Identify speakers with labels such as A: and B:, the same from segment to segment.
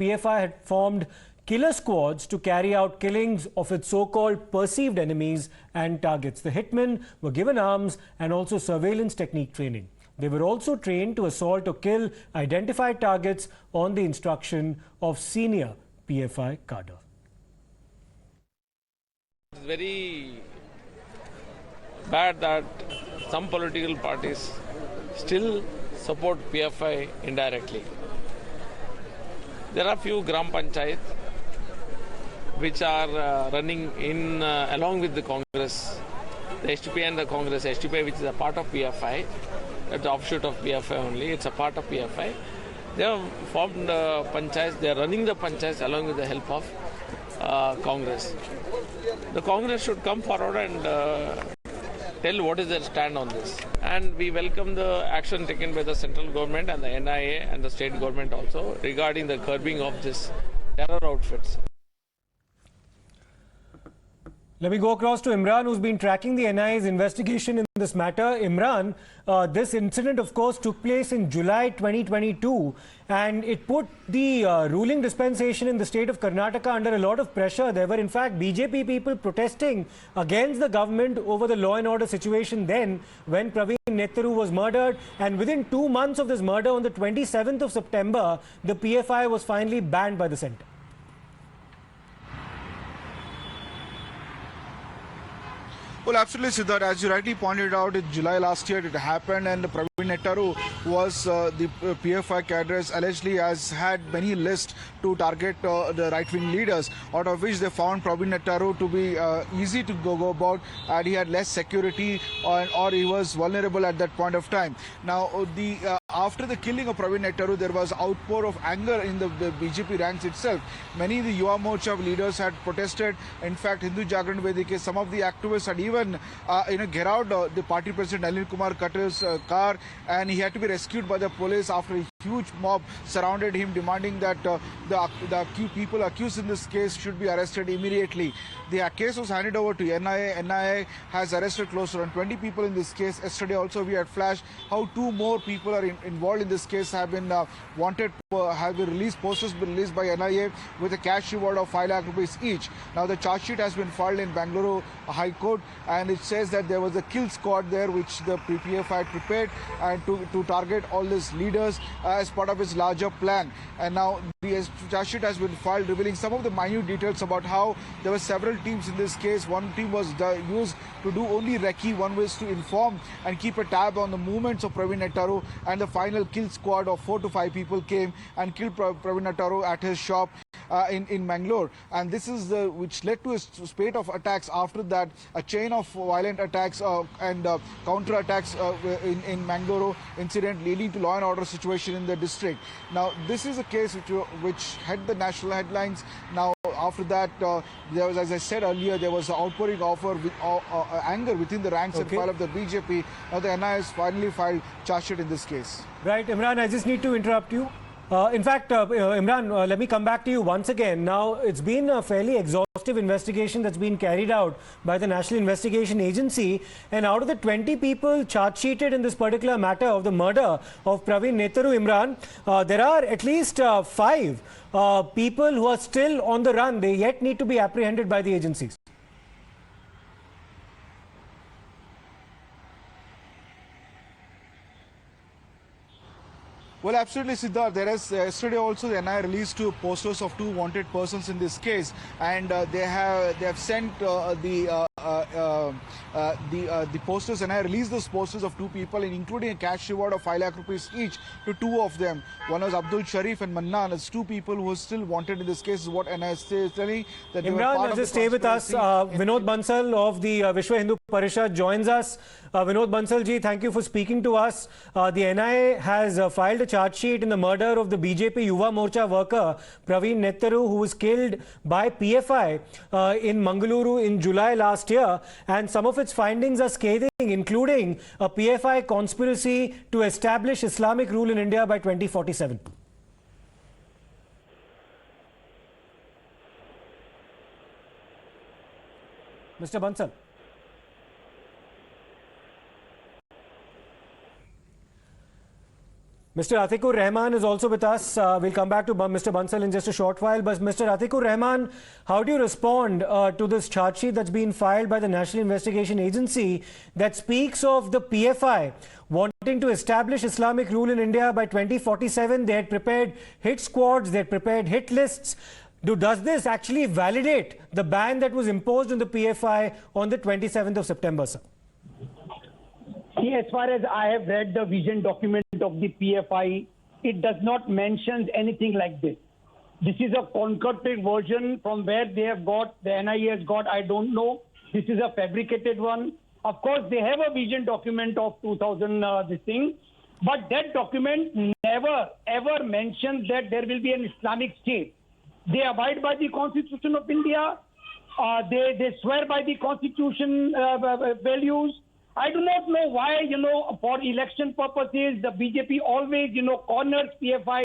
A: PFI had formed killer squads to carry out killings of its so-called perceived enemies and targets. The hitmen were given arms and also surveillance technique training. They were also trained to assault or kill identified targets on the instruction of senior PFI cadre.
B: It's very bad that some political parties still support PFI indirectly. There are few Gram Panchayat which are running in along with the Congress, the HDP and the Congress. HDP, which is a part of PFI, that's the offshoot of PFI only, it's a part of PFI. They have formed panchayats, they are running the panchayats along with the help of Congress. The Congress should come forward and tell what is their stand on this. And we welcome the action taken by the central government and the NIA and the state government also regarding the curbing of this terror outfits.
A: Let me go across to Imran, who's been tracking the NIA's investigation in this matter. Imran, this incident, of course, took place in July 2022, and it put the ruling dispensation in the state of Karnataka under a lot of pressure. There were, in fact, BJP people protesting against the government over the law and order situation then when Praveen Nettaru was murdered. And within 2 months of this murder, on the 27th of September, the PFI was finally banned by the centre.
C: Well, absolutely, Siddharth. As you rightly pointed out, in July last year it happened, and Praveen Nettaru was the PFI cadres allegedly has had many lists to target the right-wing leaders, out of which they found Praveen Nettaru to be easy to go about, and he had less security, or he was vulnerable at that point of time. Now, after the killing of Praveen Nettaru, there was outpour of anger in the BJP ranks itself. Many of the Yuva Morcha leaders had protested. In fact, Hindu Jagran Vedike, some of the activists had even get out the party president Nalin Kumar Katal's car, and he had to be rescued by the police after a huge mob surrounded him, demanding that the people accused in this case should be arrested immediately. The case was handed over to NIA. NIA has arrested close to around 20 people in this case. Yesterday also we had flashed how 2 more people are involved in this case have been wanted, have been released, posters been released by NIA with a cash reward of 5 lakh rupees each. Now the charge sheet has been filed in Bangalore High Court, and it says that there was a kill squad there which the PFI had prepared and to target all these leaders as part of its larger plan. And now the charge sheet has been filed, revealing some of the minute details about how there were several teams in this case. One team was used to do only recce, one was to inform and keep a tab on the movements of Praveen Nettaru, and the final kill squad of 4 to 5 people came and killed Praveen Nettaru at his shop in Mangalore. And this is which led to a spate of attacks after that, a chain of violent attacks and counter attacks in Mangalore incident, leading to law and order situation in the district. Now this is a case which had the national headlines. Now after that, there was, as I said earlier, there was an outpouring of anger within the ranks and file of the BJP. Now the NIA has finally filed charge sheet in this case.
A: Right, Imran, I just need to interrupt you. In fact, Imran, let me come back to you once again. Now, it's been a fairly exhaustive investigation that's been carried out by the National Investigation Agency. And out of the 20 people charge sheeted in this particular matter of the murder of Praveen Nettaru, Imran, there are at least 5 people who are still on the run. They yet need to be apprehended by the agencies.
C: Well, absolutely, Siddharth. There is yesterday also the NIA released 2 posters of 2 wanted persons in this case, and they have sent the posters, and I released those posters of 2 people, including a cash reward of 5 lakh rupees each to 2 of them. One was Abdul Sharif and Mannan. It's 2 people who are still wanted in this case, is what NIA is telling. That
A: Imran, just stay with us. Vinod Bansal of the Vishwa Hindu Parishad joins us. Vinod Bansal ji, thank you for speaking to us. The NIA has filed a charge sheet in the murder of the BJP Yuva Morcha worker Praveen Nettaru, who was killed by PFI in Mangaluru in July last year, and some of its findings are scathing, including a PFI conspiracy to establish Islamic rule in India by 2047. Mr. Bansal. Mr. Atikur Rahman is also with us. We'll come back to Mr. Bansal in just a short while. But Mr. Atikur Rahman, how do you respond to this charge sheet that's been filed by the National Investigation Agency that speaks of the PFI wanting to establish Islamic rule in India by 2047? They had prepared hit squads, they had prepared hit lists. Does this actually validate the ban that was imposed on the PFI on the 27th of September, sir?
D: See, as far as I have read the vision document of the PFI, it does not mention anything like this. This is a concocted version from where they have got, the NIA has got, I don't know. This is a fabricated one. Of course, they have a vision document of 2000, this thing. But that document never, ever mentions that there will be an Islamic state. They abide by the Constitution of India. They swear by the Constitution values. I do not know why, for election purposes, the BJP always, corners PFI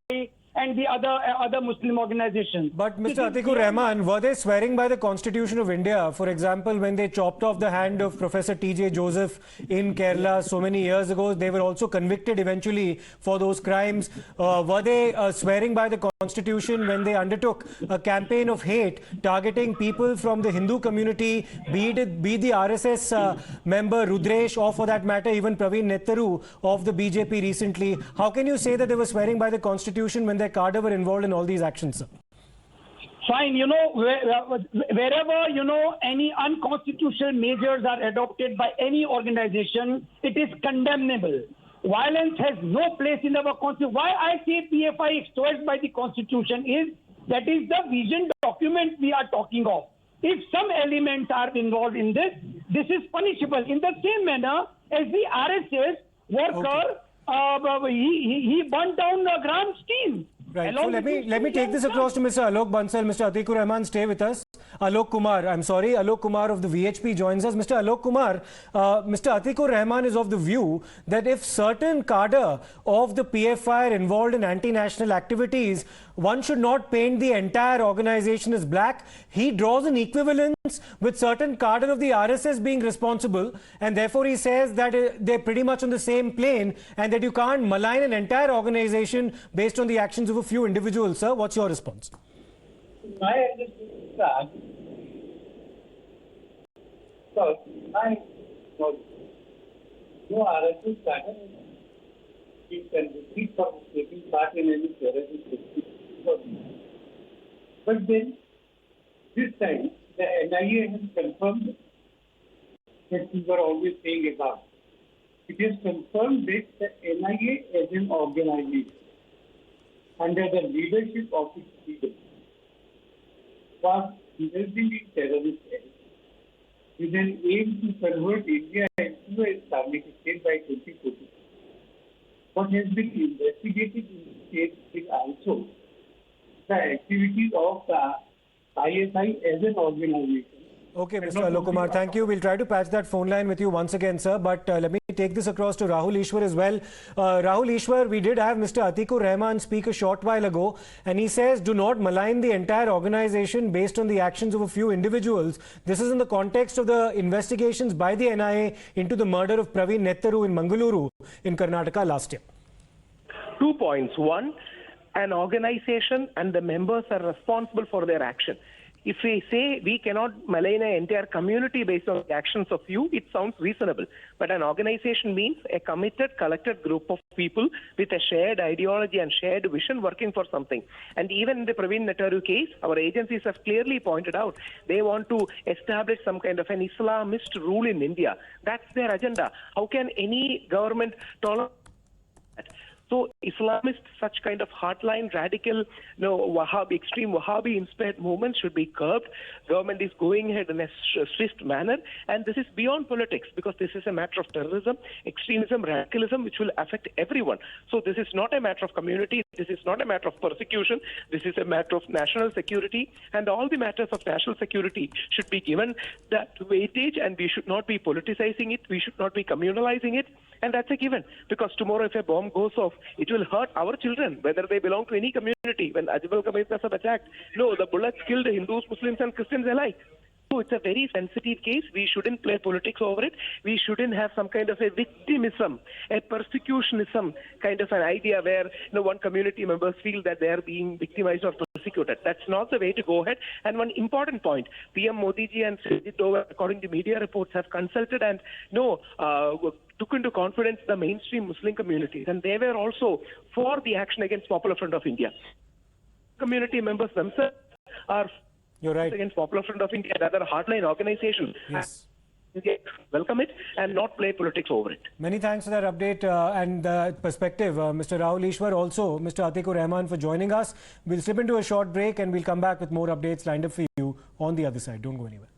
D: and the other Muslim organizations.
A: But Mr. Atikur Rahman, were they swearing by the Constitution of India? For example, when they chopped off the hand of Professor T.J. Joseph in Kerala so many years ago, they were also convicted eventually for those crimes. Were they swearing by the Constitution when they undertook a campaign of hate targeting people from the Hindu community, be the RSS member Rudresh, or for that matter even Praveen Nettaru of the BJP recently? How can you say that they were swearing by the Constitution when their cadre were involved in all these actions, sir?
D: Fine, wherever, any unconstitutional measures are adopted by any organization, it is condemnable. Violence has no place in our Constitution. Why I say PFI is swears by the Constitution is that is the vision document we are talking of. If some elements are involved in this, this is punishable. In the same manner as the RSS worker, he burnt down Graham's team.
A: Right. So let me take this across to Mr. Alok Bansal. Mr. Atikur Rahman, stay with us. Alok Kumar of the VHP joins us. Mr. Alok Kumar, Mr. Atikur Rahman is of the view that if certain cadre of the PFI are involved in anti-national activities, one should not paint the entire organization as black. He draws an equivalence with certain cadre of the RSS being responsible, and therefore he says that they're pretty much on the same plane and that you can't malign an entire organization based on the actions of a few individuals. Sir, what's your response?
E: My understanding is that I know no RSS pattern it can be free from taking part in any terrorist activity. But then this time the NIA has confirmed that we were always saying about. It has confirmed that the NIA as an organization under the leadership of its leader was investing in terrorist acts with an aim to convert India into an Islamic state by 2040. What has been investigated in the state is also the activities of the ISI as an organization.
A: Okay, Mr. Alok Kumar, thank you. We'll try to patch that phone line with you once again, sir. But let me take this across to Rahul Ishwar as well. Rahul Ishwar, we did have Mr. Atikur Rahman speak a short while ago, and he says, do not malign the entire organization based on the actions of a few individuals. This is in the context of the investigations by the NIA into the murder of Praveen Nettaru in Mangaluru in Karnataka last year.
F: 2 points. One, an organization and the members are responsible for their action. If we say we cannot malign an entire community based on the actions of you, it sounds reasonable. But an organization means a committed, collected group of people with a shared ideology and shared vision working for something. And even in the Praveen Nettaru case, our agencies have clearly pointed out they want to establish some kind of an Islamist rule in India. That's their agenda. How can any government tolerate that? So Islamists, such kind of hardline, radical, Wahhabi, extreme Wahhabi-inspired movements should be curbed. Government is going ahead in a swift manner, and this is beyond politics because this is a matter of terrorism, extremism, radicalism, which will affect everyone. So this is not a matter of community. This is not a matter of persecution. This is a matter of national security, and all the matters of national security should be given that weightage, and we should not be politicizing it. We should not be communalizing it. And that's a given, because tomorrow if a bomb goes off, it will hurt our children, whether they belong to any community. When Ajmal Kamit Nasab attacked, no, the bullets killed Hindus, Muslims and Christians alike. So it's a very sensitive case. We shouldn't play politics over it. We shouldn't have some kind of a victimism, a persecutionism kind of an idea where one community members feel that they are being victimized or persecuted. That's not the way to go ahead. And one important point, PM Modi ji and Sajid Dover, according to media reports, have consulted and took into confidence the mainstream Muslim communities, and they were also for the action against Popular Front of India. Community members themselves are
A: You're right.
F: against Popular Front of India and other hardline organizations.
A: Yes.
F: Welcome it and not play politics over it.
A: Many thanks for that update and perspective. Mr. Rahul Ishwar, also Mr. Atikur Rahman for joining us. We'll slip into a short break and we'll come back with more updates lined up for you on the other side. Don't go anywhere.